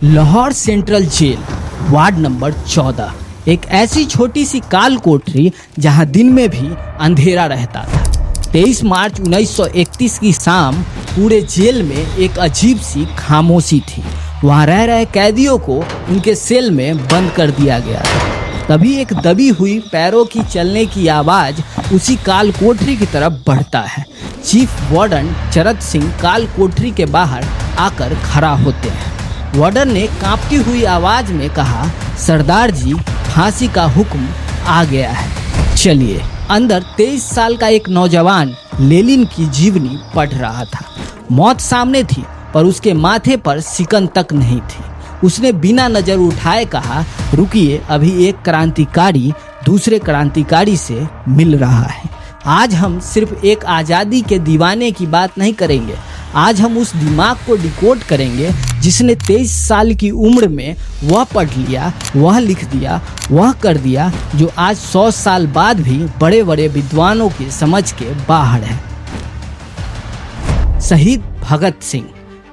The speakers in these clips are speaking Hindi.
Lahore central jail, ward number 14, एक ऐसी छोटी सी काल कोठरी जहां दिन में भी अंधेरा रहता था। 23 मार्च 1931 की शाम पूरे जेल में एक अजीब सी खामोशी थी। वहां रह रहे कैदियों को उनके सेल में बंद कर दिया गया था। तभी एक दबी हुई पैरों की चलने की आवाज उसी काल कोठरी की तरफ बढ़ता है। चीफ वार्डन चरत सिंह काल कोठरी के बाहर आकर खड़ा होते हैं। वार्डन ने कांपती हुई आवाज में कहा, सरदार जी, फांसी का हुक्म आ गया है, चलिए। अंदर 23 साल का एक नौजवान लेनिन की जीवनी पढ़ रहा था। मौत सामने थी पर उसके माथे पर सिकन तक नहीं थी। उसने बिना नजर उठाए कहा, रुकिए, अभी एक क्रांतिकारी दूसरे क्रांतिकारी से मिल रहा है। आज हम सिर्फ एक आज़ादी के दीवाने की बात नहीं करेंगे, आज हम उस दिमाग को डिकोड करेंगे जिसने 23 साल की उम्र में वह पढ़ लिया, वह लिख दिया, वह कर दिया जो आज 100 साल बाद भी बड़े बड़े विद्वानों की समझ के बाहर है। शहीद भगत सिंह।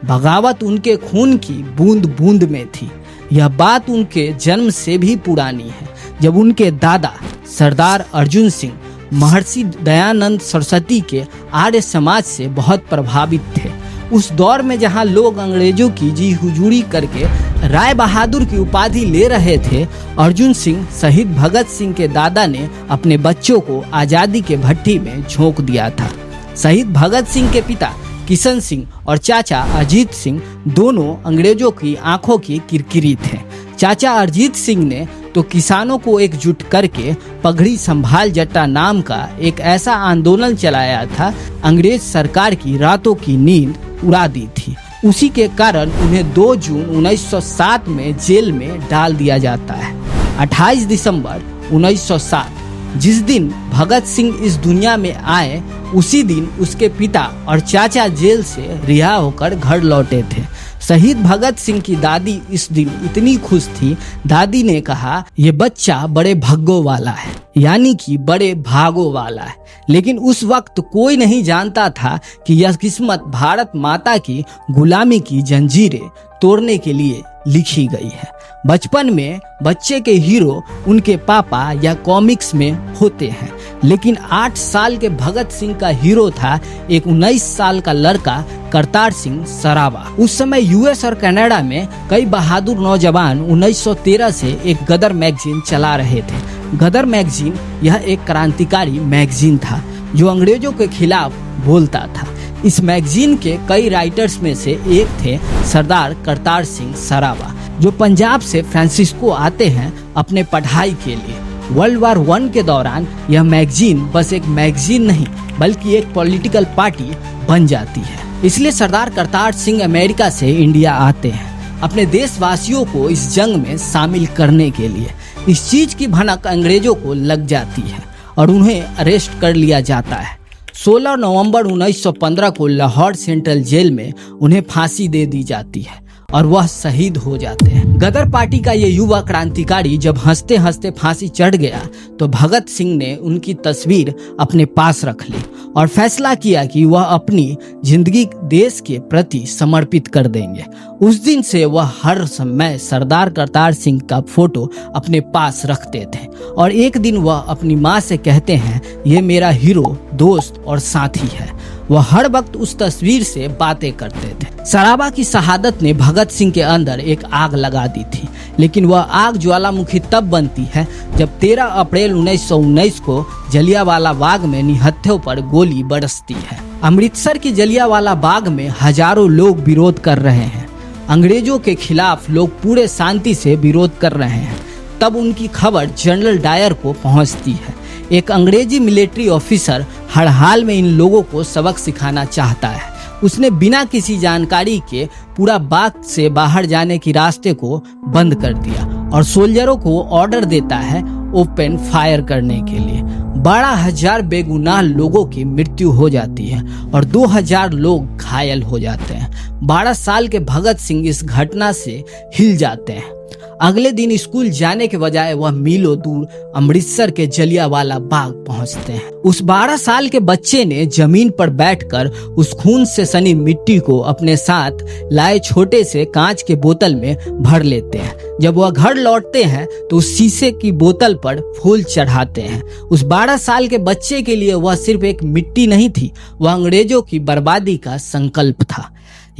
बगावत उनके खून की बूंद बूंद में थी। यह बात उनके जन्म से भी पुरानी है, जब उनके दादा सरदार अर्जुन सिंह महर्षि दयानंद सरस्वती के आर्य समाज से बहुत प्रभावित थे। उस दौर में जहां लोग अंग्रेजों की जी हुजूरी करके राय बहादुर की उपाधि ले रहे थे, अर्जुन सिंह शहीद भगत सिंह के दादा ने अपने बच्चों को आज़ादी के भट्टी में झोंक दिया था। शहीद भगत सिंह के पिता किशन सिंह और चाचा अजीत सिंह दोनों अंग्रेजों की आंखों की किरकिरी थे। चाचा अजीत सिंह ने तो किसानों को एकजुट करके पगड़ी संभाल जट्टा नाम का एक ऐसा आंदोलन चलाया था, अंग्रेज सरकार की रातों की नींद उड़ा दी थी। उसी के कारण उन्हें 2 जून 1907 में जेल में डाल दिया जाता है। 28 दिसंबर 1907 जिस दिन भगत सिंह इस दुनिया में आए, उसी दिन उसके पिता और चाचा जेल से रिहा होकर घर लौटे थे। शहीद भगत सिंह की दादी इस दिन इतनी खुश थी, दादी ने कहा, ये बच्चा बड़े भाग्यों वाला है, यानी कि बड़े भागों वाला है। लेकिन उस वक्त कोई नहीं जानता था कि यह किस्मत भारत माता की गुलामी की जंजीरें तोड़ने के लिए लिखी गई है। बचपन में बच्चे के हीरो उनके पापा या कॉमिक्स में होते हैं, लेकिन 8 साल के भगत सिंह का हीरो था एक 19 साल का लड़का करतार सिंह सराबा। उस समय यूएस और कनाडा में कई बहादुर नौजवान 1913 से एक गदर मैगजीन चला रहे थे। गदर मैगजीन यह एक क्रांतिकारी मैगजीन था जो अंग्रेजों के खिलाफ बोलता था। इस मैगजीन के कई राइटर्स में से एक थे सरदार करतार सिंह सराबा, जो पंजाब से फ्रांसिस्को आते हैं अपने पढ़ाई के लिए। वर्ल्ड वार 1 के दौरान यह मैगजीन बस एक मैगजीन नहीं बल्कि एक पॉलिटिकल पार्टी बन जाती है। इसलिए सरदार करतार सिंह अमेरिका से इंडिया आते हैं अपने देशवासियों को इस जंग में शामिल करने के लिए। इस चीज की भनक अंग्रेजों को लग जाती है और उन्हें अरेस्ट कर लिया जाता है। 16 नवंबर 1915 को लाहौर सेंट्रल जेल में उन्हें फांसी दे दी जाती है और वह शहीद हो जाते हैं। गदर पार्टी का ये युवा क्रांतिकारी जब हंसते हंसते फांसी चढ़ गया तो भगत सिंह ने उनकी तस्वीर अपने पास रख ली और फैसला किया कि वह अपनी जिंदगी देश के प्रति समर्पित कर देंगे। उस दिन से वह हर समय सरदार करतार सिंह का फोटो अपने पास रखते थे और एक दिन वह अपनी माँ से कहते हैं, ये मेरा हीरो, दोस्त और साथी है। वह हर वक्त उस तस्वीर से बातें करते थे। सराबा की शहादत ने भगत सिंह के अंदर एक आग लगा दी थी, लेकिन वह आग ज्वालामुखी तब बनती है जब 13 अप्रैल 1919 को जलियांवाला बाग में निहत्थों पर गोली बरसती है। अमृतसर की जलियांवाला बाग में हजारों लोग विरोध कर रहे हैं। अंग्रेजों के खिलाफ लोग पूरे शांति से विरोध कर रहे हैं। तब उनकी खबर जनरल डायर को पहुंचती है। एक अंग्रेजी मिलिट्री ऑफिसर हर हाल में इन लोगों को सबक सिखाना चाहता है। उसने बिना किसी जानकारी के पूरा बाग से बाहर जाने की रास्ते को बंद कर दिया और सोल्जरों को ऑर्डर देता है ओपन फायर करने के लिए। 12,000 बेगुनाह लोगों की मृत्यु हो जाती है और 2,000 लोग घायल हो जाते हैं। 12 साल के भगत सिंह इस घटना से हिल जाते हैं। अगले दिन स्कूल जाने के बजाय वह मीलों दूर अमृतसर के जलियांवाला बाग पहुंचते हैं। उस 12 साल के बच्चे ने जमीन पर बैठकर उस खून से सनी मिट्टी को अपने साथ लाए छोटे से कांच के बोतल में भर लेते हैं। जब वह घर लौटते हैं तो उस शीशे की बोतल पर फूल चढ़ाते हैं। उस 12 साल के बच्चे के लिए वह सिर्फ एक मिट्टी नहीं थी, वह अंग्रेजों की बर्बादी का संकल्प था।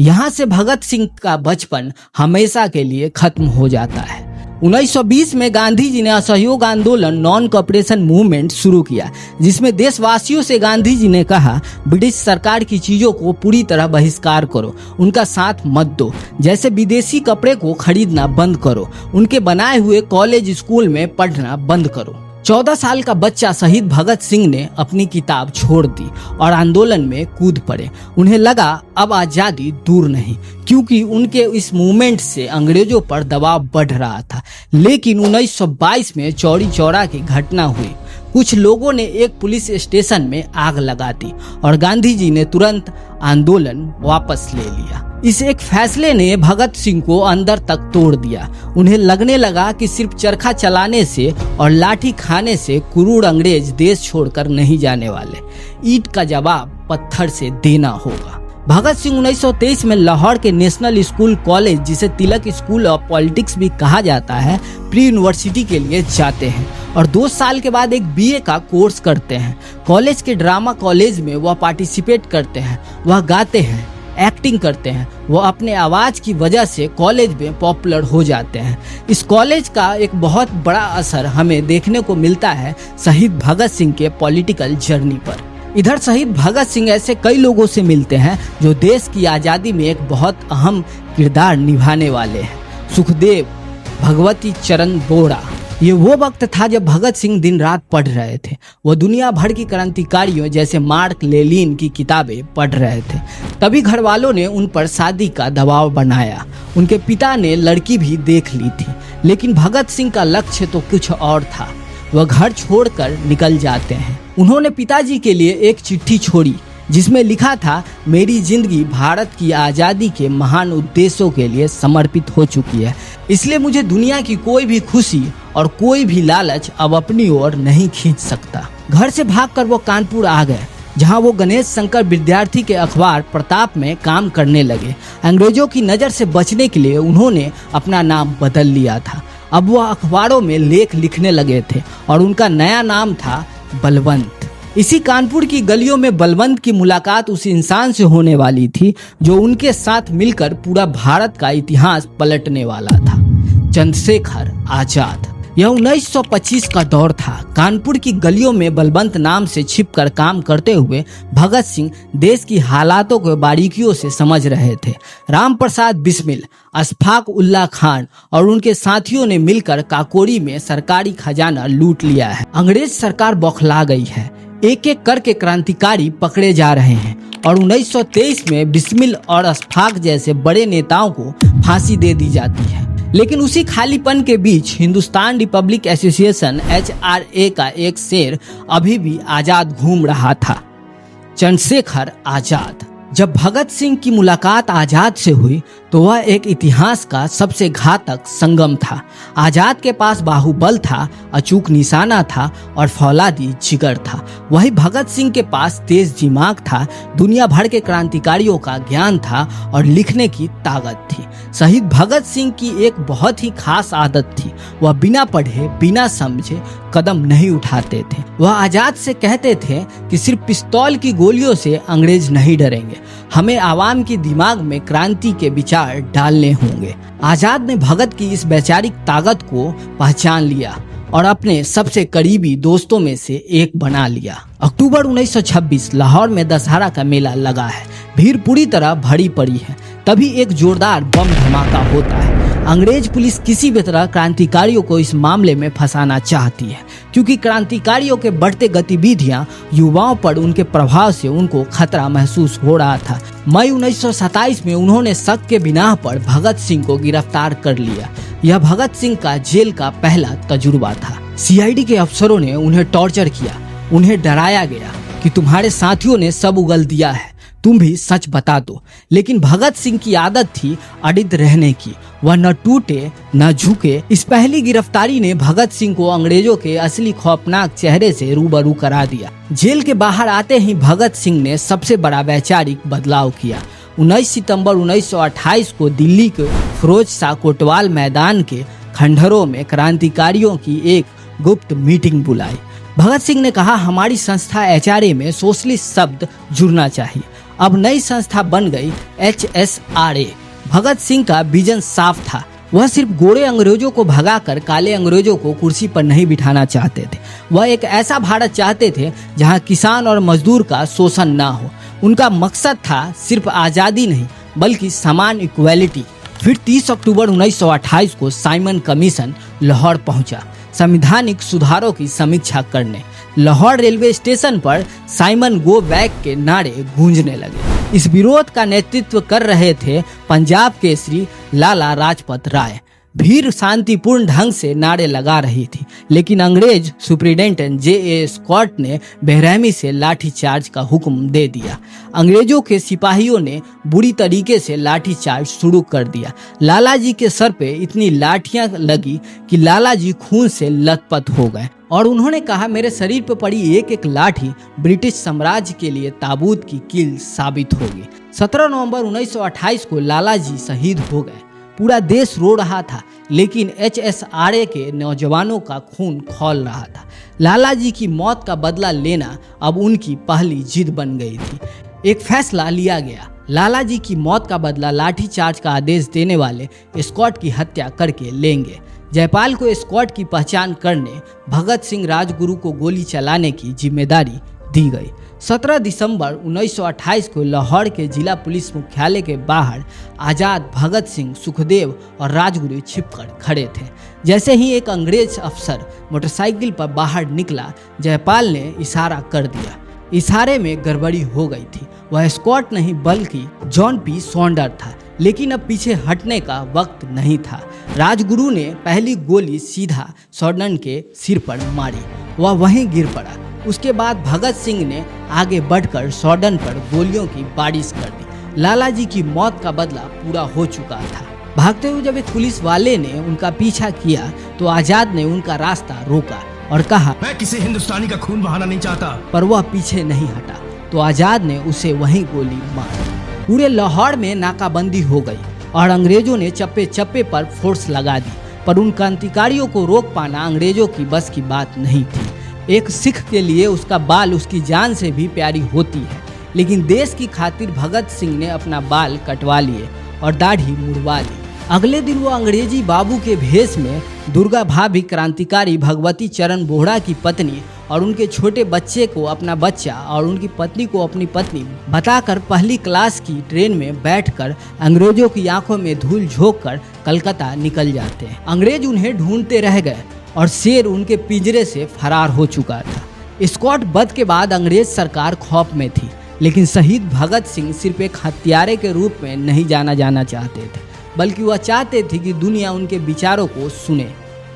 यहाँ से भगत सिंह का बचपन हमेशा के लिए खत्म हो जाता है। 1920 में गांधी जी ने असहयोग आंदोलन नॉन कॉपरेशन मूवमेंट शुरू किया, जिसमें देशवासियों से गांधी जी ने कहा ब्रिटिश सरकार की चीजों को पूरी तरह बहिष्कार करो, उनका साथ मत दो, जैसे विदेशी कपड़े को खरीदना बंद करो, उनके बनाए हुए कॉलेज स्कूल में पढ़ना बंद करो। 14 साल का बच्चा शहीद भगत सिंह ने अपनी किताब छोड़ दी और आंदोलन में कूद पड़े। उन्हें लगा अब आजादी दूर नहीं, क्योंकि उनके इस मूवमेंट से अंग्रेजों पर दबाव बढ़ रहा था। लेकिन 1922 में चौरी चौरा की घटना हुई। कुछ लोगों ने एक पुलिस स्टेशन में आग लगा दी और गांधी जी ने तुरंत आंदोलन वापस ले लिया। इस एक फैसले ने भगत सिंह को अंदर तक तोड़ दिया। उन्हें लगने लगा कि सिर्फ चरखा चलाने से और लाठी खाने से क्रूर अंग्रेज देश छोड़कर नहीं जाने वाले। ईंट का जवाब पत्थर से देना होगा। भगत सिंह 1923 में लाहौर के नेशनल स्कूल कॉलेज, जिसे तिलक स्कूल ऑफ पॉलिटिक्स भी कहा जाता है, प्री यूनिवर्सिटी के लिए जाते हैं और 2 साल के बाद एक बीए का कोर्स करते हैं। कॉलेज के ड्रामा कॉलेज में वह पार्टिसिपेट करते हैं, वह गाते हैं, एक्टिंग करते हैं। वो अपने आवाज की वजह से कॉलेज में पॉपुलर हो जाते हैं। इस कॉलेज का एक बहुत बड़ा असर हमें देखने को मिलता है शहीद भगत सिंह के पॉलिटिकल जर्नी पर। इधर शहीद भगत सिंह ऐसे कई लोगों से मिलते हैं जो देश की आज़ादी में एक बहुत अहम किरदार निभाने वाले हैं। सुखदेव, भगवती चरण बोरा। ये वो वक्त था जब भगत सिंह दिन रात पढ़ रहे थे। वो दुनिया भर की क्रांतिकारियों जैसे मार्क लेनिन की किताबें पढ़ रहे थे। तभी घर वालों ने उन पर शादी का दबाव बनाया। उनके पिता ने लड़की भी देख ली थी, लेकिन भगत सिंह का लक्ष्य तो कुछ और था। वह घर छोड़कर निकल जाते हैं। उन्होंने पिताजी के लिए एक चिट्ठी छोड़ी जिसमें लिखा था, मेरी जिंदगी भारत की आज़ादी के महान उद्देश्यों के लिए समर्पित हो चुकी है, इसलिए मुझे दुनिया की कोई भी खुशी और कोई भी लालच अब अपनी ओर नहीं खींच सकता। घर से भागकर वो कानपुर आ गए, जहां वो गणेश शंकर विद्यार्थी के अखबार प्रताप में काम करने लगे। अंग्रेजों की नज़र से बचने के लिए उन्होंने अपना नाम बदल लिया था। अब वह अखबारों में लेख लिखने लगे थे और उनका नया नाम था बलवंत। इसी कानपुर की गलियों में बलवंत की मुलाकात उस इंसान से होने वाली थी जो उनके साथ मिलकर पूरा भारत का इतिहास पलटने वाला था, चंद्रशेखर आजाद। यह 1925 का दौर था। कानपुर की गलियों में बलवंत नाम से छिपकर काम करते हुए भगत सिंह देश की हालातों को बारीकियों से समझ रहे थे। राम प्रसाद बिस्मिल, अशफाक उल्लाह खान और उनके साथियों ने मिलकर काकोरी में सरकारी खजाना लूट लिया है। अंग्रेज सरकार बौखला गई है। एक एक करके क्रांतिकारी पकड़े जा रहे हैं और 1923 में बिस्मिल और अशफाक जैसे बड़े नेताओं को फांसी दे दी जाती है। लेकिन उसी खालीपन के बीच हिंदुस्तान रिपब्लिक एसोसिएशन HRA का एक शेर अभी भी आजाद घूम रहा था, चंद्रशेखर आजाद। जब भगत सिंह की मुलाकात आजाद से हुई तो वह एक इतिहास का सबसे घातक संगम था। आजाद के पास बाहुबल था, अचूक निशाना था और फौलादी जिगर था। वही भगत सिंह के पास तेज दिमाग था, दुनिया भर के क्रांतिकारियों का ज्ञान था और लिखने की ताकत थी। शहीद भगत सिंह की एक बहुत ही खास आदत थी, वह बिना पढ़े बिना समझे कदम नहीं उठाते थे। वह आजाद से कहते थे कि सिर्फ पिस्तौल की गोलियों से अंग्रेज नहीं डरेंगे, हमें आवाम के दिमाग में क्रांति के विचार डालने होंगे। आजाद ने भगत की इस वैचारिक ताकत को पहचान लिया और अपने सबसे करीबी दोस्तों में से एक बना लिया। अक्टूबर 1926 लाहौर में दशहरा का मेला लगा है। भीड़ पूरी तरह भरी पड़ी है। तभी एक जोरदार बम धमाका होता है। अंग्रेज पुलिस किसी भी तरह क्रांतिकारियों को इस मामले में फंसाना चाहती है, क्योंकि क्रांतिकारियों के बढ़ते गतिविधियां युवाओं पर उनके प्रभाव से उनको खतरा महसूस हो रहा था। मई 1927 में उन्होंने शक के बिना पर भगत सिंह को गिरफ्तार कर लिया। यह भगत सिंह का जेल का पहला तजुर्बा था। CID के अफसरों ने उन्हें टॉर्चर किया। उन्हें डराया गया कि तुम्हारे साथियों ने सब उगल दिया है, तुम भी सच बता दो। लेकिन भगत सिंह की आदत थी अडिग रहने की, वह न टूटे न झुके। इस पहली गिरफ्तारी ने भगत सिंह को अंग्रेजों के असली खौफनाक चेहरे से रूबरू करा दिया। जेल के बाहर आते ही भगत सिंह ने सबसे बड़ा वैचारिक बदलाव किया। 19 सितंबर 1928 को दिल्ली के फिरोज शाह कोतवाल मैदान के खंडहरों में क्रांतिकारियों की एक गुप्त मीटिंग बुलाई। भगत सिंह ने कहा, हमारी संस्था HRA में सोशलिस्ट शब्द जुड़ना चाहिए। अब नई संस्था बन गई HSRA। भगत सिंह का विजन साफ था, वह सिर्फ गोरे अंग्रेजों को भगाकर काले अंग्रेजों को कुर्सी पर नहीं बिठाना चाहते थे। वह एक ऐसा भारत चाहते थे जहां किसान और मजदूर का शोषण ना हो। उनका मकसद था सिर्फ आज़ादी नहीं बल्कि समान इक्वालिटी। फिर 30 अक्टूबर 1928 को साइमन कमीशन लाहौर पहुंचा संवैधानिक सुधारों की समीक्षा करने। लाहौर रेलवे स्टेशन पर साइमन गो बैक के नारे गूंजने लगे। इस विरोध का नेतृत्व कर रहे थे पंजाब केसरी लाला लाजपत राय। भीड़ शांतिपूर्ण ढंग से नारे लगा रही थी, लेकिन अंग्रेज सुप्रिंटेंडेंट J.A. स्कॉट ने बेरहमी से लाठीचार्ज का हुक्म दे दिया। अंग्रेजों के सिपाहियों ने बुरी तरीके से लाठीचार्ज शुरू कर दिया। लाला जी के सर पे इतनी लाठियां लगी कि लाला जी खून से लथपथ हो गए और उन्होंने कहा, मेरे शरीर पर पड़ी एक एक लाठी ब्रिटिश साम्राज्य के लिए ताबूत की कील साबित होगी। 17 नवंबर 1928 को लाला जी शहीद हो गए। पूरा देश रो रहा था, लेकिन HSRA के नौजवानों का खून खौल रहा था। लाला जी की मौत का बदला लेना अब उनकी पहली जिद बन गई थी। एक फैसला लिया गया, लाला जी की मौत का बदला लाठीचार्ज का आदेश देने वाले स्कॉट की हत्या करके लेंगे। जयपाल को स्कॉट की पहचान करने भगत सिंह राजगुरु को गोली चलाने की जिम्मेदारी दी गई। 17 दिसंबर 1928 को लाहौर के जिला पुलिस मुख्यालय के बाहर आज़ाद, भगत सिंह, सुखदेव और राजगुरु छिपकर खड़े थे। जैसे ही एक अंग्रेज अफसर मोटरसाइकिल पर बाहर निकला, जयपाल ने इशारा कर दिया। इशारे में गड़बड़ी हो गई थी। वह स्कॉट नहीं बल्कि जॉन पी सॉन्डर था, लेकिन अब पीछे हटने का वक्त नहीं था। राजगुरु ने पहली गोली सीधा सॉर्डन के सिर पर मारी, वह वहीं गिर पड़ा। उसके बाद भगत सिंह ने आगे बढ़कर सॉर्डन पर गोलियों की बारिश कर दी। लाला जी की मौत का बदला पूरा हो चुका था। भागते हुए जब एक पुलिस वाले ने उनका पीछा किया तो आजाद ने उनका रास्ता रोका और कहा, मैं किसी हिंदुस्तानी का खून बहाना नहीं चाहता। पर वह पीछे नहीं हटा तो आजाद ने उसे वहीं गोली मार दी। पूरे लाहौर में नाकाबंदी हो गई और अंग्रेजों ने चप्पे चप्पे पर फोर्स लगा दी, पर उन क्रांतिकारियों को रोक पाना अंग्रेजों की बस की बात नहीं थी। एक सिख के लिए उसका बाल उसकी जान से भी प्यारी होती है, लेकिन देश की खातिर भगत सिंह ने अपना बाल कटवा लिए और दाढ़ी मुड़वा ली। अगले दिन वो अंग्रेजी बाबू के भेष में दुर्गा भाभी, क्रांतिकारी भगवती चरण बोहरा की पत्नी और उनके छोटे बच्चे को अपना बच्चा और उनकी पत्नी को अपनी पत्नी बताकर पहली क्लास की ट्रेन में बैठकर अंग्रेजों की आंखों में धूल झोंक कर कलकत्ता निकल जाते हैं। अंग्रेज उन्हें ढूंढते रह गए और शेर उनके पिंजरे से फरार हो चुका था। स्कॉट वध के बाद अंग्रेज सरकार खौफ में थी, लेकिन शहीद भगत सिंह सिर्फ एक हत्यारे के रूप में नहीं जाना चाहते थे, बल्कि वह चाहते थे कि दुनिया उनके विचारों को सुने।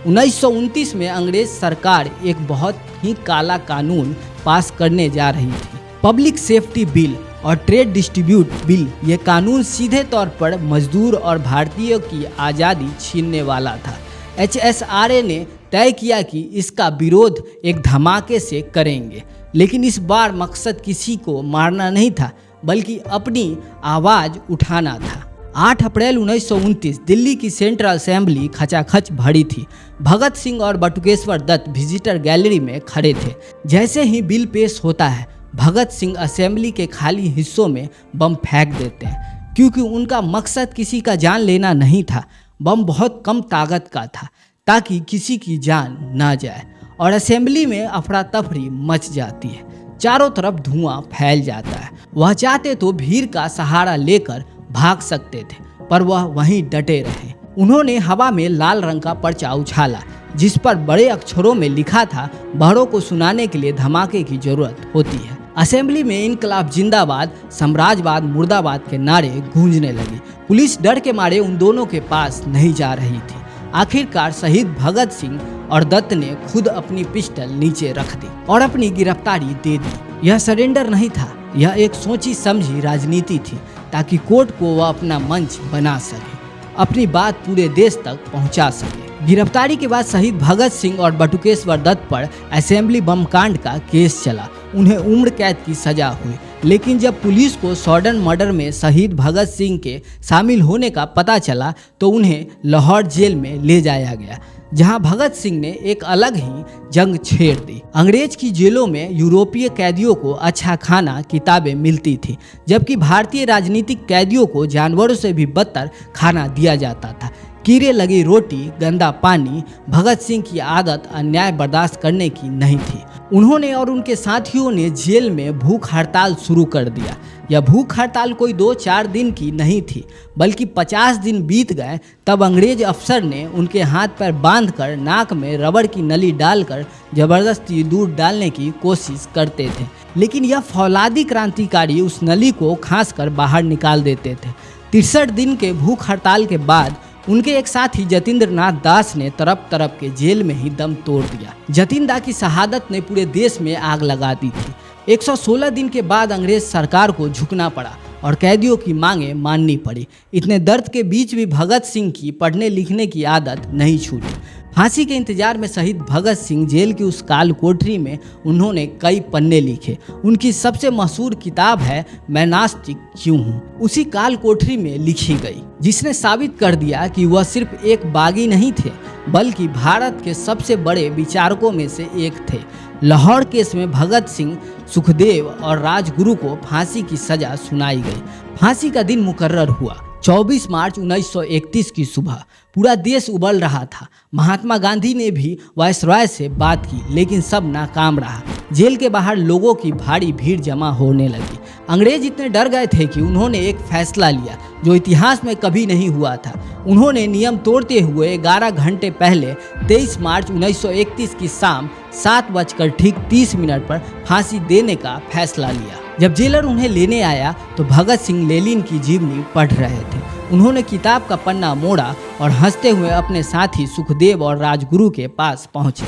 1929 में अंग्रेज सरकार एक बहुत ही काला कानून पास करने जा रही थी, पब्लिक सेफ्टी बिल और ट्रेड डिस्ट्रीब्यूट बिल। ये कानून सीधे तौर पर मजदूर और भारतीयों की आज़ादी छीनने वाला था। HSRA ने तय किया कि इसका विरोध एक धमाके से करेंगे, लेकिन इस बार मकसद किसी को मारना नहीं था बल्कि अपनी आवाज़ उठाना था। 8 अप्रैल 1929 दिल्ली की सेंट्रल असेंबली खचाखच भरी थी। भगत सिंह और बटुकेश्वर दत्त विजिटर गैलरी में खड़े थे। जैसे ही बिल पेश होता है, भगत सिंह असेंबली के खाली हिस्सों में बम फेंक देते हैं, क्योंकि उनका मकसद किसी का जान लेना नहीं था। बम बहुत कम ताकत का था ताकि किसी की जान ना जाए और असेंबली में अफरा तफरी मच जाती है। चारों तरफ धुआं फैल जाता है। वह चाहते तो भीड़ का सहारा लेकर भाग सकते थे, पर वह वहीं डटे रहे। उन्होंने हवा में लाल रंग का पर्चा उछाला, जिस पर बड़े अक्षरों में लिखा था, बड़ों को सुनाने के लिए धमाके की जरूरत होती है। असेंबली में इनकलाब जिंदाबाद, साम्राज्यवाद मुर्दाबाद के नारे गूंजने लगे। पुलिस डर के मारे उन दोनों के पास नहीं जा रही थी। आखिरकार शहीद भगत सिंह और दत्त ने खुद अपनी पिस्टल नीचे रख दी और अपनी गिरफ्तारी दे दी। यह सरेंडर नहीं था, यह एक सोची समझी राजनीति थी ताकि कोर्ट को वह अपना मंच बना सके, अपनी बात पूरे देश तक पहुंचा सके। गिरफ्तारी के बाद शहीद भगत सिंह और बटुकेश्वर दत्त पर असेंबली बम कांड का केस चला। उन्हें उम्र कैद की सजा हुई, लेकिन जब पुलिस को सॉर्डन मर्डर में शहीद भगत सिंह के शामिल होने का पता चला तो उन्हें लाहौर जेल में ले जाया गया, जहां भगत सिंह ने एक अलग ही जंग छेड़ दी। अंग्रेज की जेलों में यूरोपीय कैदियों को अच्छा खाना, किताबें मिलती थी, जबकि भारतीय राजनीतिक कैदियों को जानवरों से भी बदतर खाना दिया जाता था। कीड़े लगी रोटी, गंदा पानी। भगत सिंह की आदत अन्याय बर्दाश्त करने की नहीं थी। उन्होंने और उनके साथियों ने जेल में भूख हड़ताल शुरू कर दिया। यह भूख हड़ताल कोई 2-4 दिन की नहीं थी, बल्कि 50 दिन बीत गए तब अंग्रेज अफसर ने उनके हाथ पैर बांधकर नाक में रबड़ की नली डालकर जबरदस्ती दूध डालने की कोशिश करते थे, लेकिन यह फौलादी क्रांतिकारी उस नली को खांसकर बाहर निकाल देते थे। 63 दिन के भूख हड़ताल के बाद उनके एक साथी जतिंद्र नाथ दास ने तरप तरप के जेल में ही दम तोड़ दिया। जतिन की शहादत ने पूरे देश में आग लगा दी थी। 116 दिन के बाद अंग्रेज सरकार को झुकना पड़ा और कैदियों की मांगें माननी पड़ी। इतने दर्द के बीच भी भगत सिंह की पढ़ने लिखने की आदत नहीं छूटी। फांसी के इंतजार में शहीद भगत सिंह जेल की उस काल कोठरी में उन्होंने कई पन्ने लिखे। उनकी सबसे मशहूर किताब है मैं नास्तिक क्यों हूँ। उसी काल कोठरी में लिखी गई, जिसने साबित कर दिया कि वह सिर्फ एक बागी नहीं थे, बल्कि भारत के सबसे बड़े विचारकों में से एक थे। लाहौर केस में भगत सिंह, सुखदेव और राजगुरु को फांसी की सजा सुनाई गई। फांसी का दिन मुकर्रर हुआ 24 मार्च 1931 की सुबह। पूरा देश उबल रहा था। महात्मा गांधी ने भी वायसराय से बात की, लेकिन सब नाकाम रहा। जेल के बाहर लोगों की भारी भीड़ जमा होने लगी। अंग्रेज इतने डर गए थे कि उन्होंने एक फैसला लिया जो इतिहास में कभी नहीं हुआ था। उन्होंने नियम तोड़ते हुए 11 घंटे पहले 23 मार्च 1931 की शाम 7:30 पर फांसी देने का फैसला लिया। जब जेलर उन्हें लेने आया तो भगत सिंह लेनिन की जीवनी पढ़ रहे थे। उन्होंने किताब का पन्ना मोड़ा और हंसते हुए अपने साथी सुखदेव और राजगुरु के पास पहुंचे।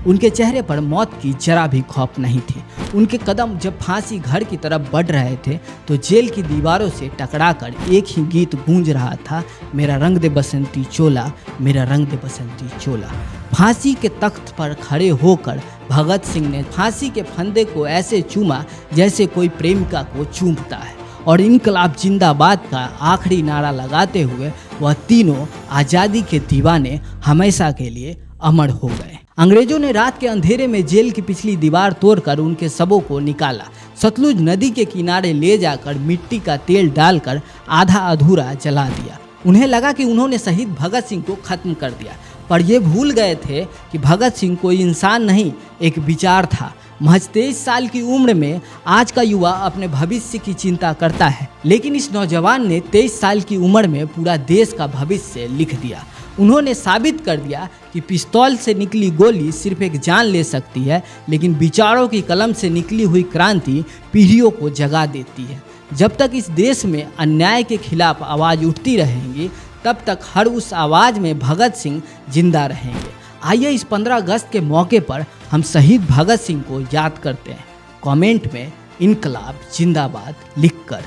उनके चेहरे पर मौत की जरा भी खौफ नहीं थी। उनके कदम जब फांसी घर की तरफ बढ़ रहे थे तो जेल की दीवारों से टकराकर एक ही गीत गूंज रहा था, मेरा रंग दे बसंती चोला, मेरा रंग दे बसंती चोला। फांसी के तख्त पर खड़े होकर भगत सिंह ने फांसी के फंदे को ऐसे चूमा जैसे कोई प्रेमिका को चूमता है, और इनकलाब जिंदाबाद का आखिरी नारा लगाते हुए वह तीनों आज़ादी के दीवाने हमेशा के लिए अमर हो गए। अंग्रेजों ने रात के अंधेरे में जेल की पिछली दीवार तोड़कर उनके शवों को निकाला। सतलुज नदी के किनारे ले जाकर मिट्टी का तेल डालकर आधा अधूरा जला दिया। उन्हें लगा कि उन्होंने शहीद भगत सिंह को खत्म कर दिया, पर ये भूल गए थे कि भगत सिंह कोई इंसान नहीं, एक विचार था। महज 23 साल की उम्र में आज का युवा अपने भविष्य की चिंता करता है, लेकिन इस नौजवान ने 23 साल की उम्र में पूरा देश का भविष्य लिख दिया। उन्होंने साबित कर दिया कि पिस्तौल से निकली गोली सिर्फ एक जान ले सकती है, लेकिन विचारों की कलम से निकली हुई क्रांति पीढ़ियों को जगा देती है। जब तक इस देश में अन्याय के खिलाफ आवाज़ उठती रहेंगी, तब तक हर उस आवाज़ में भगत सिंह जिंदा रहेंगे। आइए इस 15 अगस्त के मौके पर हम शहीद भगत सिंह को याद करते हैं। कमेंट में इनकलाब जिंदाबाद लिखकर